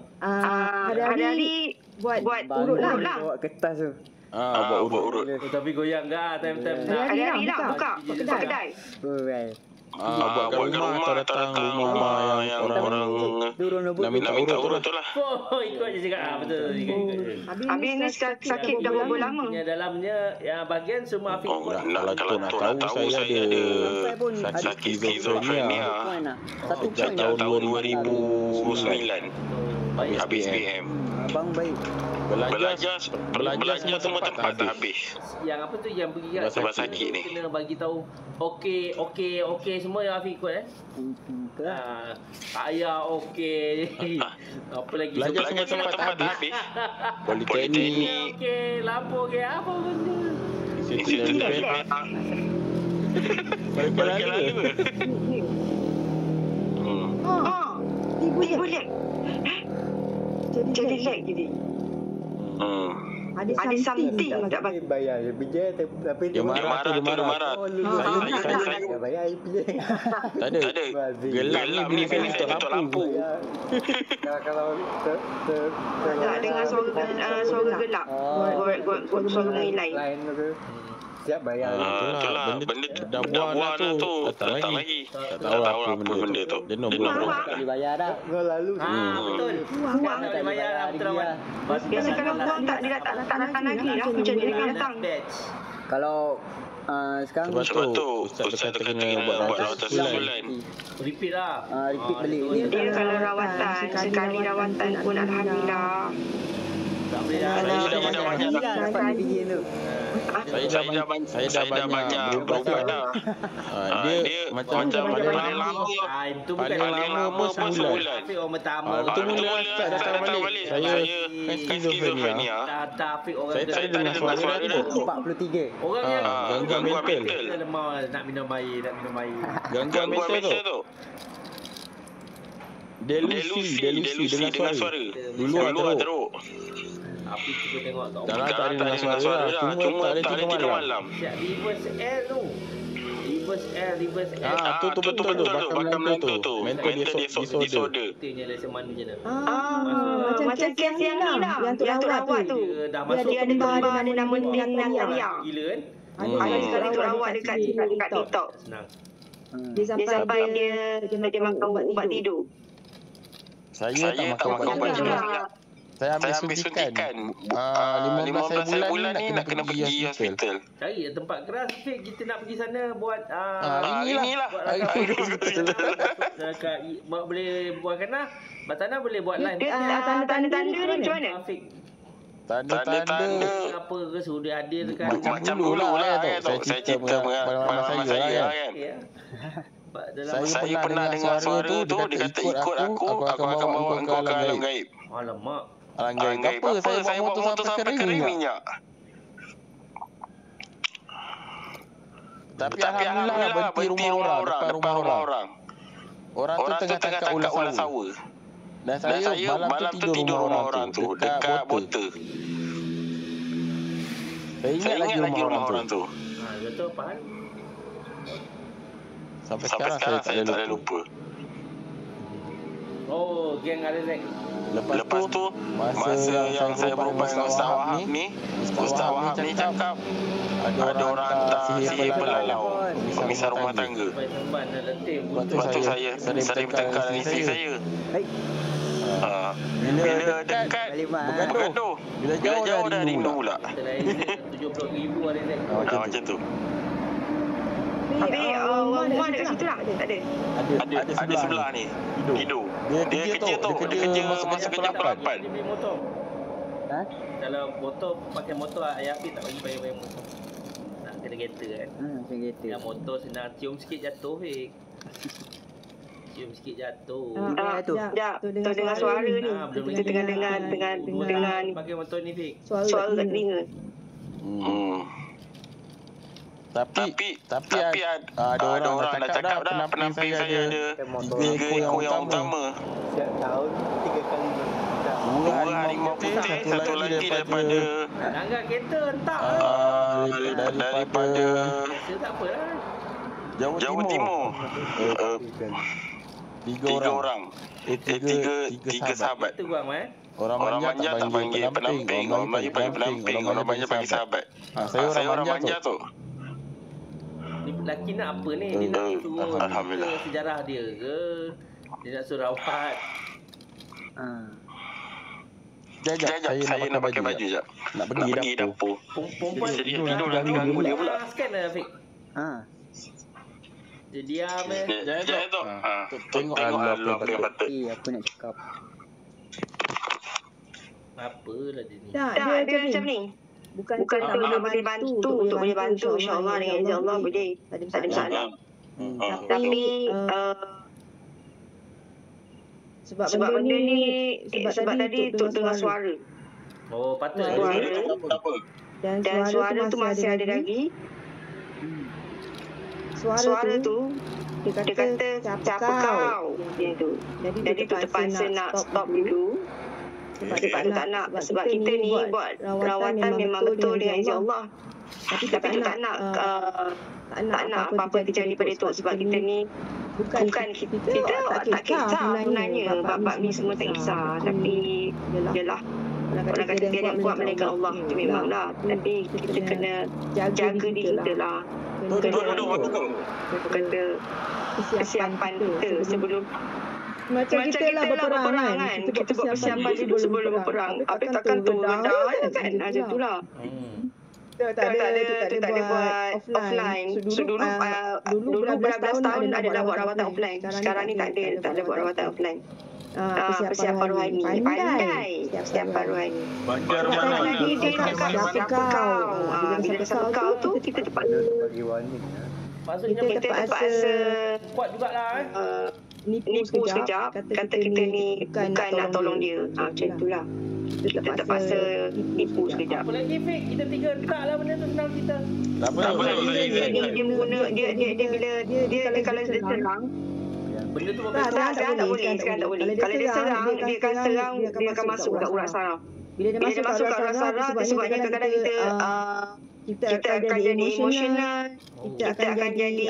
Hari-hari buat urut lah. Bawa kertas tu. Buat urut. Tapi goyang enggak time-time nak. Hari-hari lah buka kedai. Oh, right. Buat kat rumah atau datang rumah yang orang-orang nak minta urut tu lah. Oh, ikut je cakap. Betul. Ikut je. Habis ni sakit dah berapa lama? Yang dalamnya yang bagian semua Afiq buat. Kalau nak tahu saya ada sakit skizofrenia sejak tahun 2009. Habis BM. Abang baik. Belajar semua tempat tak habis. Yang apa tu yang pergi kat Sebab sakit ni. kena bagi tahu okey semua yang Afiq ikut Itulah. Tak payah okey. Apa lagi? Belajar semua tempat tak habis. Politeknik. Okey, lampu okey apa benda? Institut Teknik. Balik lagi. Tiba lag. Jadi lag jadi. Ada something tak Dia bayar dia PJ tapi Dia marah. Saya bayar PJ. Tak ada. Gelap ni film tutup lampu. Kalau tak dengar suara gelap. Suara menilai. lain tu siap bayar. Itulah benda dah buang dah tu. Datang lagi. Tak tahu apa benda tu. Dia nombor. Tak dibayar dah. Kau lalu Betul. Buang Tak bayar lah betul Rahman. Biasa kalau buang tak dia tak datang lagi lah. Macam dia akan datang. Kalau sekarang Sebab tu Ustaz kata kena buat rawatan sebulan. Repeat lah. repeat balik. Dia kalau rawatan, sekali rawatan pun Alhamdulillah. Tak boleh Saya dah banyak dapat PJ tu. Saya dah banyak berubat dah. Dia macam paling lama. Itu bukan Paling lama pun sebulan. Afiq orang pertama. Betul mula Ustaz datang balik. Saya kan skizofrenia. Tak Afiq orang Saya dengar suara dia tu. 43. orang yang Gangguan mental. dia lemah nak minum air. Gangguan mental tu. Delusi dengan suara. Dulu teruk. Afiq cuba tengok tak. Dah tak ada dengar suara lah. Cuma tak boleh tidur malam. Siap reverse air tu. Reverse air. Tu betul. Bakal mental tu. Mental disorder. Katanya lesson mana je dah. Macam kes yang ni lah. Yang tu rawat tu. Dia dah masuk Dia ada gambar ada nama dia Nadia. gila kan. Ada sekali tu rawat dekat TikTok. Senang. Dia Dia sampai dia makan ubat tidur. Saya tak makan ubat juga. Saya ambil suntikan 15 bulan ni nak kena pergi hospital. Cari tempat keras Fik, kita nak pergi sana buat inilah. boleh buat kena. Batana boleh buat live. Tanda-tanda ni macam mana? Fik. Tanda-tanda Apa ke suruh dia hadirkan. macam dulu lah Tok. Saya cerita pengalaman saya kan. Ya. Saya pernah dengar suara tu, dia kata ikut aku akan bawa engkau ke alam gaib. Alamak. Alam gaib apa? Saya bawa motor sampai kering minyak. Tapi alhamdulillah berhenti rumah orang, depan rumah orang. Orang tu tengah tangkap ular sawa. Dan saya malam tu tidur rumah orang tu, dekat botol. Saya ingat lagi rumah orang tu. Betul apa hal? Sampai sekarang saya tak ada lupa. Oh, geng Alizek. Lepas tu masa yang saya berubat dengan Ustaz Wahab ni, Ustaz Wahab ni cakap ada orang hantar sihir pelalau, pemisah rumah tangga. Lepas tu saya sering bertengkar dengan isteri saya. Bila dekat bergaduh, bila jauh dah rindu pula. 70,000 Alizek. Macam tu. Tapi rumah dekat situ tak ada? Ada sebelah ni. Tidur. Dia kerja tu. Dia kerja masa kerja pelapan. Dia beli motor. Ha? Kalau motor pakai motor ayah api tak bagi bayar motor. Nak kena kereta kan. Macam gitu. Yang motor senang cium sikit jatuh Fik. Cium sikit jatuh. Sekejap. Tu dengar suara ni. Kita tengah dengan pakai motor ni Fik. suara kat telinga. Tapi ada orang dah cakap dah penamping saya ada 3 ekor yang utama. Setiap tahun 3 kali berputar. 2 harimau putih, satu lagi daripada Angkat kereta entak. daripada Biasa tak apalah. Jawa Timur. 3 orang. 3 sahabat. Itu gua Ahmad. Orang manja tak panggil penamping. Orang Melayu panggil penamping. Orang manja panggil sahabat. Saya orang manja tu. Ni lelaki nak apa ni? Dia nak suruh Alhamdulillah. cerita sejarah dia ke? Dia nak suruh rawat. Sekejap, saya nak pakai baju sekejap. Nak pergi dapur. Perempuan Jadi tidur dah tinggal dia pula. Scan lah Fik. Dia diam Jangan tu. Tengok Allah apa yang patut. Apa nak cakap? Apalah dia ni. Tak, Dia macam ni. Bukan tak boleh bantu untuk boleh bantu, insyaAllah dengan izin Allah boleh. Tak ada masalah. Tapi sebab benda ni sebab tadi Tok dengar suara. Oh, patut Dan suara tu masih ada lagi. Suara tu dia kata siapa kau? Dia tu. Jadi tu terpaksa nak stop dulu. Sebab tak nak. Sebab kita ni buat rawatan memang betul dengan izin Allah. Tapi kita tak nak apa-apa terjadi pada Tok. Sebab kita ni bukan kita tak kisah sebenarnya. Bab ni semua tak kisah. Tapi yelah, orang kata dia yang buat melainkan Allah. Itu memanglah. Tapi kita kena jaga diri kita lah. Kena kesiapan kita sebelum Macam kita lah berperang kan. Kita buat persiapan dulu sebelum berperang. Habis takkan tu rendah kan. Macam tu lah. Tak ada buat offline. So dulu belas tahun adalah buat rawatan offline. Sekarang ni tak ada buat rawatan offline. Persiapan rohani. Pandai persiapan rohani. Banjar Tadi dia cakap siapa kau. Bila siapa kau tu kita terpaksa. Bagi warning. Maksudnya Kita terpaksa kuat jugalah nipu sekejap. Kata kita ni bukan nak tolong dia. Macam itulah. Kita terpaksa nipu sekejap. Apa lagi Fik? Kita 3 tak lah benda tu senang kita. Tak apa. Dia guna dia bila dia kalau dia serang Benda tu sekarang tak boleh. Kalau dia serang dia akan masuk kat urat saraf. Bila dia masuk kat urat saraf, sebabnya kadang-kadang kita akan jadi emosional, kita akan jadi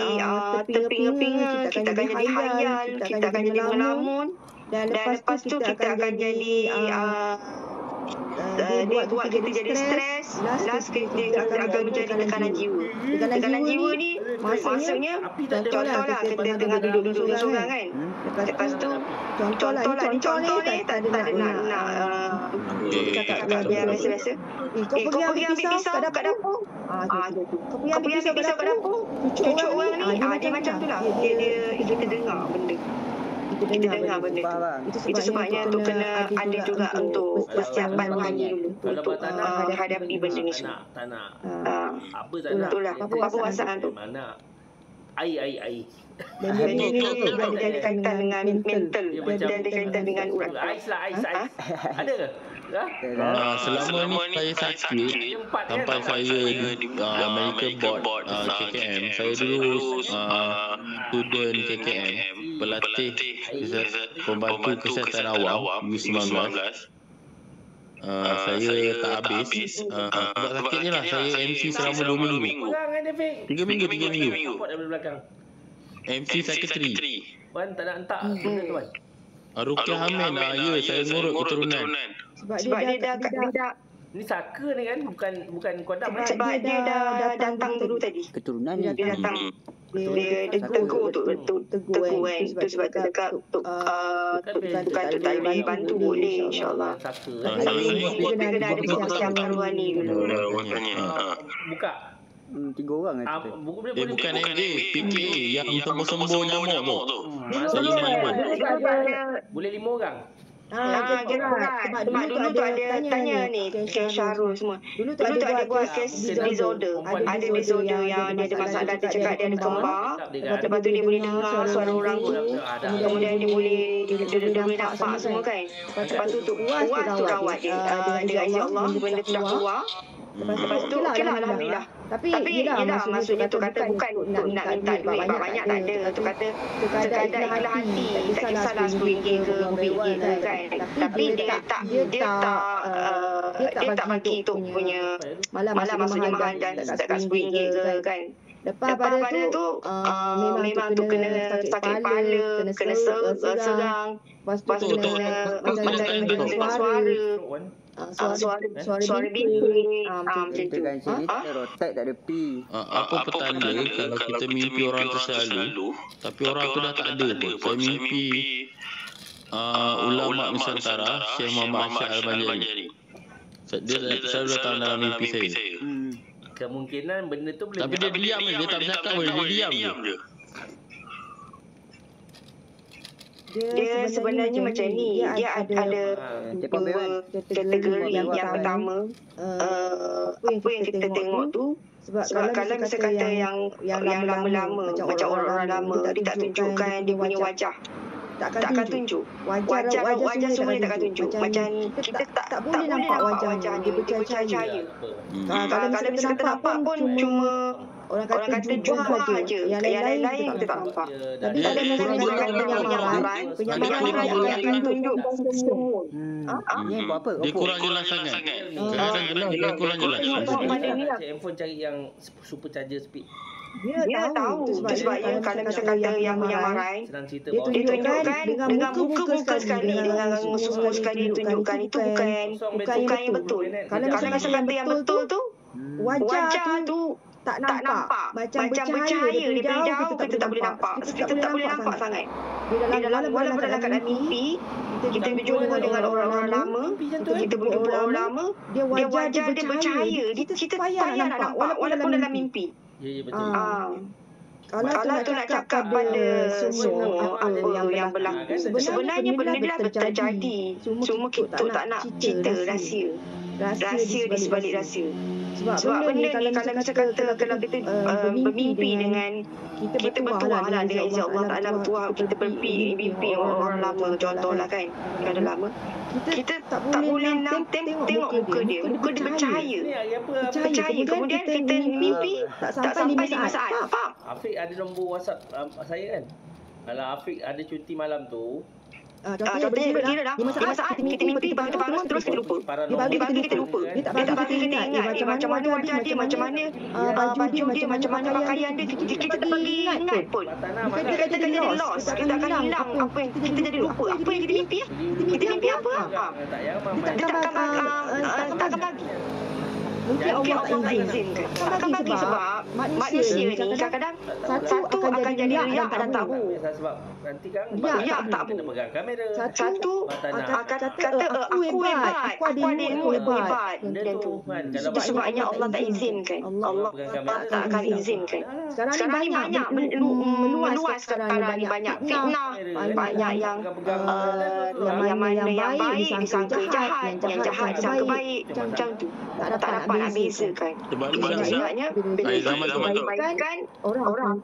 terpinga-pinga, kita akan jadi hayal, kita akan jadi melamun, dan lepas tu kita akan jadi dia buat kita jadi stres. Last dia akan menjadi tekanan jiwa. Tekanan jiwa ni maksudnya contohlah kita tengah duduk seorang kan. Lepas tu contoh ni tak ada nak cakap biar biasa. Kau pergi ambil pisau kat dapur. Kau pergi ambil pisau kat dapur. Cucuk orang ni dia macam tu lah. Kita dengar benda. kita dengar benda tu. Itu sebabnya tu kena ada juga untuk persiapan rohani dulu untuk hadapi benda ni semua. Tak nak. Apa tak nak? Itulah apa wasaan tu. Mana? Air. Dan ini ada kaitan dengan mental dan ada kaitan dengan urat. Ais. Ada ke? Selama ni saya sakit sampai saya di medical board KKM. Saya dulu student KKM, pelatih pembantu kesihatan awam U19. Saya tak habis sebab sakitnya lah. Saya MC selama 2 minggu. 3 minggu. MC secretary. Wan tak nak hentak benda tu, Wan. Rukiah Amin. Ya, saya ngurut keturunan. Sebab dia dah Ni saka ni kan, bukan kodam. sebab dia dah datang dulu tadi. Keturunan Dia datang. Dia tegur kan. Itu sebab dia cakap bukan tu tak boleh bantu boleh insyaAllah. Saka. Dia kena ada persiapan rohani dulu. Buka. 3 orang lah kita. Bukan MJ, PK yang sembuh nyamuk tu. Saya Boleh 5 orang. Sebab dulu tu ada tanya ni kes Syahrul semua. Dulu tu ada buat kes disorder. Ada disorder yang dia ada masalah, dia cakap dia ada kembar. Lepas tu dia boleh dengar suara orang tu. Kemudian dia boleh nampak semua kan. Lepas tu puas tu rawat dia. Dengan izin Allah benda tu dah keluar. Lepas tu okey lah alhamdulillah. Tapi yelah maksudnya tu kata bukan untuk nak minta duit banyak tak ada. Tu kata sekadar ikhlas hati. Tak kisahlah RM10 ke RM20 ke kan. Tapi dia tak bagi tu punya malam maksudnya mahal dan setakat RM10 ke kan. Lepas pada tu memang tu kena sakit kepala, kena serang. Lepas tu kena suara bintik macam tu. Rotek tak ada pi. Apa petanda kalau kita mimpi orang tu selalu, tapi orang tu dah tak ada pun. Saya mimpi ulama Nusantara, Syekh Muhammad Asyad Al-Banjari. Dia selalu datang dalam mimpi saya. Kemungkinan benda tu boleh. Tapi dia diam je, dia tak bercakap pun, dia diam je. Dia sebenarnya macam ni. Dia ada dua kategori. Yang pertama, apa yang kita tengok tu, sebab kalau misal kata yang lama-lama, macam orang-orang lama, dia tak tunjukkan dia punya wajah. Takkan tunjuk. Wajah semua dia takkan tunjuk. Macam kita tak boleh nampak wajah dia bercahaya. Kalau misal kita nampak pun cuma orang kata jumpa je. Yang lain-lain kita tak nampak. Tapi kalau misal penyamaran yang akan tunjukkan semua. Ni buat apa? Dia kurang jelas sangat. Kadang-kadang jelas, dia kurang jelas. Handphone cari yang super charger speed. Dia tahu sebabnya kalau misal kata yang penyamaran dia tunjukkan dengan muka-muka sekali, dengan semua sekali ditunjukkan itu bukan yang betul. Kalau misal kata yang betul tu wajah tu tak nampak macam bercahaya daripada jauh kita tak boleh nampak. Kita tak boleh nampak sangat. Walaupun dalam keadaan mimpi kita berjumpa dengan orang-orang lama, kita berjumpa orang lama, dia wajah dia bercahaya. Kita payah nak nampak walaupun dalam mimpi. Ya betul. Kalau tu nak cakap pada semua apa yang berlaku, sebenarnya benda ni dah terjadi. Cuma kita tak nak cerita rahsia di sebalik rahsia. Sebab benda ni kalau misal kata kalau kita bermimpi dengan kita bertuah lah dengan izin Allah Ta'ala, bertuah kita bermimpi orang lama contohlah kan, kalau lama kita tak boleh tengok muka dia bercahaya. Kemudian kita mimpi tak sampai 5 saat. Faham? Afiq ada nombor WhatsApp saya kan. Kalau Afiq ada cuti malam tu, contohnya berkira dah 5 saat kita mimpi, lepas kita bangun terus kita lupa. Dia bagi kita lupa. Dia tak bagi kita ingat macam mana wajah dia, macam mana baju dia, macam mana pakaian dia. Kita tak bagi ingat pun. Kita kata kita jadi lost. Kita akan hilang apa yang kita jadi lupa. Apa yang kita mimpi. Kita mimpi apa? Dia takkan bagi. Mungkin Allah tak izinkan. Akan bagi sebab manusia ni kadang-kadang satu akan jadi riak dan tabu. Sebab nanti kan Riak tak kena tabu. pegang kamera. Satu akan kata aku hebat, aku ada ilmu hebat. Dan tu. Itu sebabnya Allah tak izinkan. Allah tak akan izinkan. Sekarang ni banyak meluas sekarang ni banyak fitnah, banyak yang mana yang baik disangka jahat, yang jahat disangka baik, macam tu. Tak dapat nak bezakan. Sebabnya bila kebaikan orang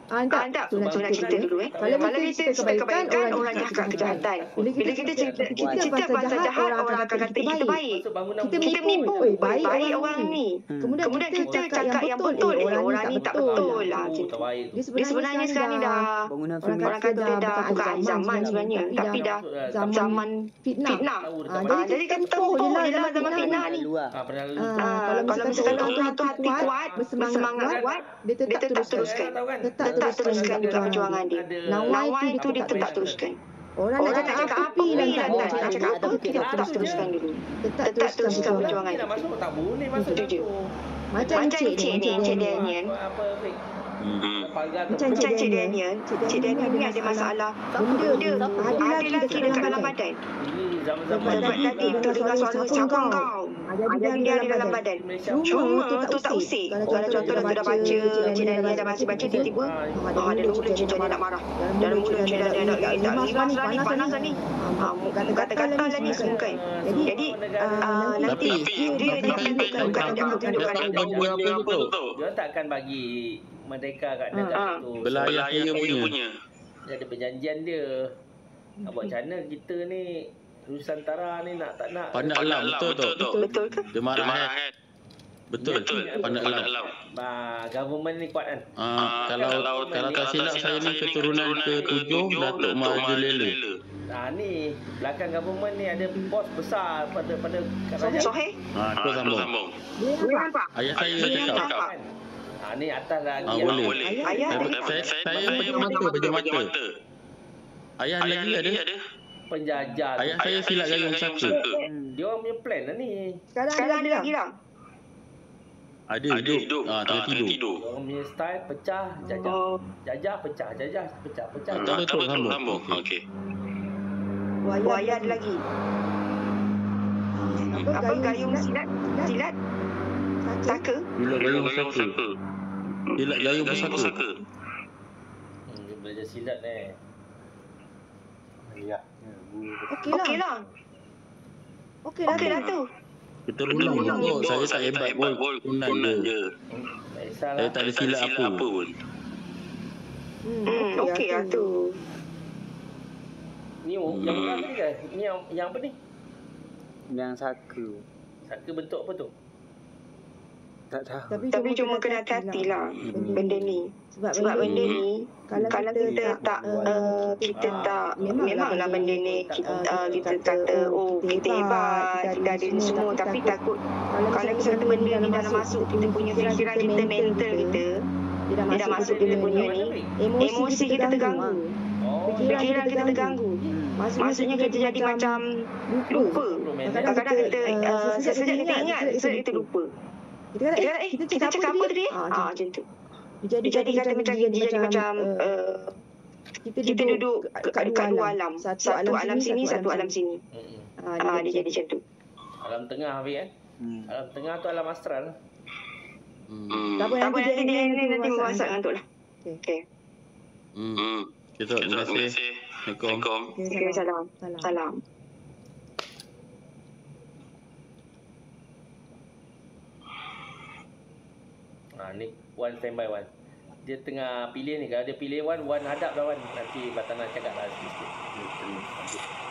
tak nak cerita dulu Kalau kita cerita kebaikan orang cakap kejahatan. Bila kita cerita pasal jahat orang akan kata kita baik. Kita menipu baik orang ni. Kemudian kita cakap yang betul orang ni tak betul lah. Dia sebenarnya sekarang ni dah orang kata dah bukan zaman sebenarnya, tapi dah zaman fitnah. Jadi kita tempuh je lah zaman fitnah ni. Kalau misalkan orang tu hati kuat, bersemangat kuat, dia tetap teruskan. Tak teruskan juga perjuangan dia. Nawai tu dia tetap teruskan. Orang nak cakap apa lah tak cakap apa, kita tetap teruskan dulu. Tetap teruskan perjuangan dia. Tak boleh masuk je. Macam Cik Daniel. Macam Cik Daniel ni ada masalah benda. Ada lelaki dekat dalam badan. Sebab tadi untuk dengar suara cakap kau. Ada dia di dalam badan. Cuma tu tak usik. Kalau contohnya tu dah baca, Cik Daniel dah baca tiba-tiba ada mulut Cik Daniel nak marah. Dalam mulut Cik Daniel nak rimas lah ni, panas lah ni. Kata-kata lah ni semua kan. Jadi nanti dia tunjukkan dia takkan bagi merdeka kat negara tu. Belayar saya punya. Dia ada perjanjian dia. Nak buat macam mana kita ni Nusantara ni tak nak Pandai alam betul ke? Dia marah kan? Betul. Pandai alam. Government ni kuat kan? Kalau tak silap saya ni keturunan ke-7 Datuk Mahathir Lela. Ni belakang government ni ada bos besar pada kerajaan. Soheh? Kau sambung. Ayah saya cakap. Ni atas lagi. Boleh. Saya baju mata. Ayah lagi ada. Penjajah. Ayah saya silat gayung saka. Dia orang punya plan lah ni. Sekarang ada lagi tak? Ada hidup. Tengah tidur. Orang punya style pecah, jajah pecah. Betul sambung. Okey. Buaya ada lagi. Apa gayung silat? Saka? Silat gayung saka. Silat gayung saka. Dia belajar silat ni. Ya. Okeylah tu. Keturunan kot. Saya tak hebat pun. Keturunan je. Saya tak ada silat apa pun. Okeylah tu. Ni yang mana ni kan? Ni yang apa ni? Yang saka. Saka bentuk apa tu? Tak tahu. Tapi cuma kena hati-hati lah benda ni. Sebab benda ni kalau kita tak memanglah benda ni kita kata kita hebat, kita ada ni semua, tapi takut kalau misalnya benda ni dah masuk kita punya fikiran kita, mental kita, dia dah masuk kita punya ni, emosi kita terganggu. Fikiran kita terganggu. Maksudnya kita jadi macam lupa. Kadang-kadang kita sejak kita ingat, sejak kita lupa. Kita cakap apa tadi? Macam tu. Jadi kata macam kita duduk kat dua alam. Satu alam sini, satu alam sini. Dia jadi macam tu. Alam tengah Hafiz kan? Alam tengah tu alam astral. Tak apa, nanti memasak ngantuk lah. Okay. Terima kasih. Assalamualaikum. Okay, salam. Ni Wan standby Wan. Dia tengah pilih ni. Kalau dia pilih Wan hadap dah Wan. Nanti Batana cakap lah sikit.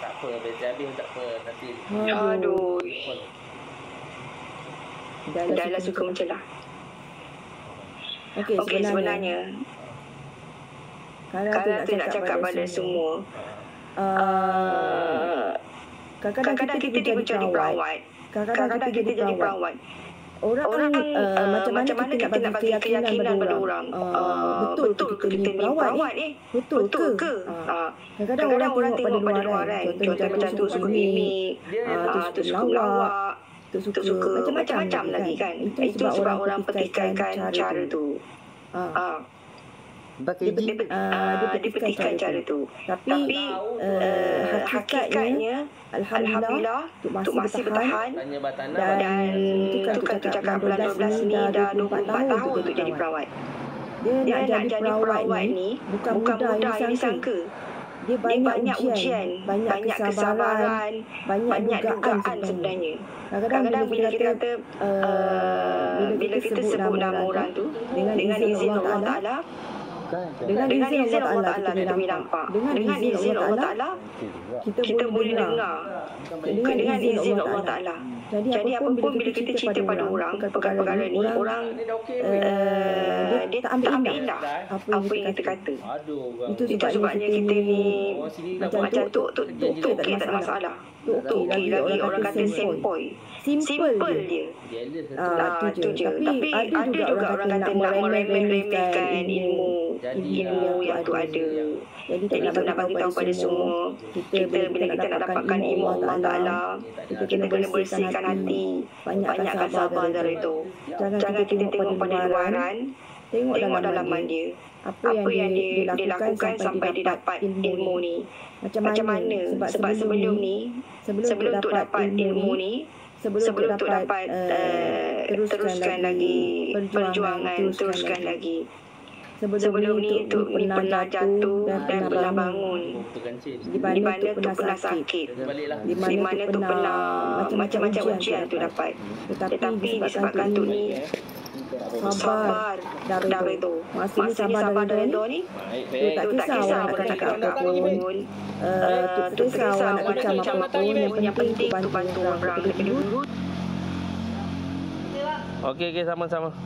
Tak apa, habis tak apa. Nanti aduh. Dah lah suka macam lah. Okey, sebenarnya kalau tu nak cakap pada semua, kadang-kadang kita jadi perawat. Kadang-kadang kita jadi perawat. Orang macam mana kita nak bagi keyakinan pada orang, betul ke kita ni perawat ni? Betul ke? Kadang-kadang orang tengok pada luaran, contoh macam tu suka mimik, tu suka lawak, Tok suka macam-macam lagi kan. Itu sebab orang petikaikan cara tu. Dia petikaikan cara tu. Tapi hakikatnya Alhamdulillah Tok masih bertahan. Dan itu kan tu cakap bulan 12 ni dah 24 tahun untuk jadi perawat. Dia nak jadi perawat ni bukan mudah yang disangka. Dia banyak ujian, banyak kesabaran, banyak dugaan sebenarnya. Kadang-kadang bila kita kata bila kita sebut nama orang tu dengan izin Allah Ta'ala, dengan izin Allah Ta'ala kita boleh nampak. Dengan izin Allah Ta'ala kita boleh dengar. Dengan izin Allah Ta'ala. Jadi apapun bila kita cerita pada orang perkara-perkara ni, orang dia tak ambil indah apa yang kita kata. Itu sebabnya kita ni macam Tok okey, tak ada masalah. Tok okey lagi, orang kata sempoi. Simple dia. Tu je. Tapi ada juga orang kata nak meremeh-remehkan ilmu yang tu ada. Jadi tu nak bagi tahu pada semua, kita bila kita nak dapatkan ilmu Allah Ta'ala, kita kena bersihkan hati, banyakkan sabar dari itu. Jangan kita tengok pada luaran, tengok dalaman dia. Apa yang dia lakukan sampai dia dapat ilmu ni. Macam mana? Sebab sebelum tu dapat ilmu ni, sebelum tu dapat teruskan lagi perjuangan, teruskan lagi. Sebelum ni tu pernah jatuh dan pernah bangun. Di mana tu pernah sakit. Di mana tu pernah macam-macam ujian tu dapat. Tetapi disebabkan tu ni sabar dah itu. Maksudnya sabar dah itu ni, tu tak kisah orang cakap apa pun. Tak kisah orang nak macam apa pun. Yang penting tu bantu orang. Okey, sama-sama.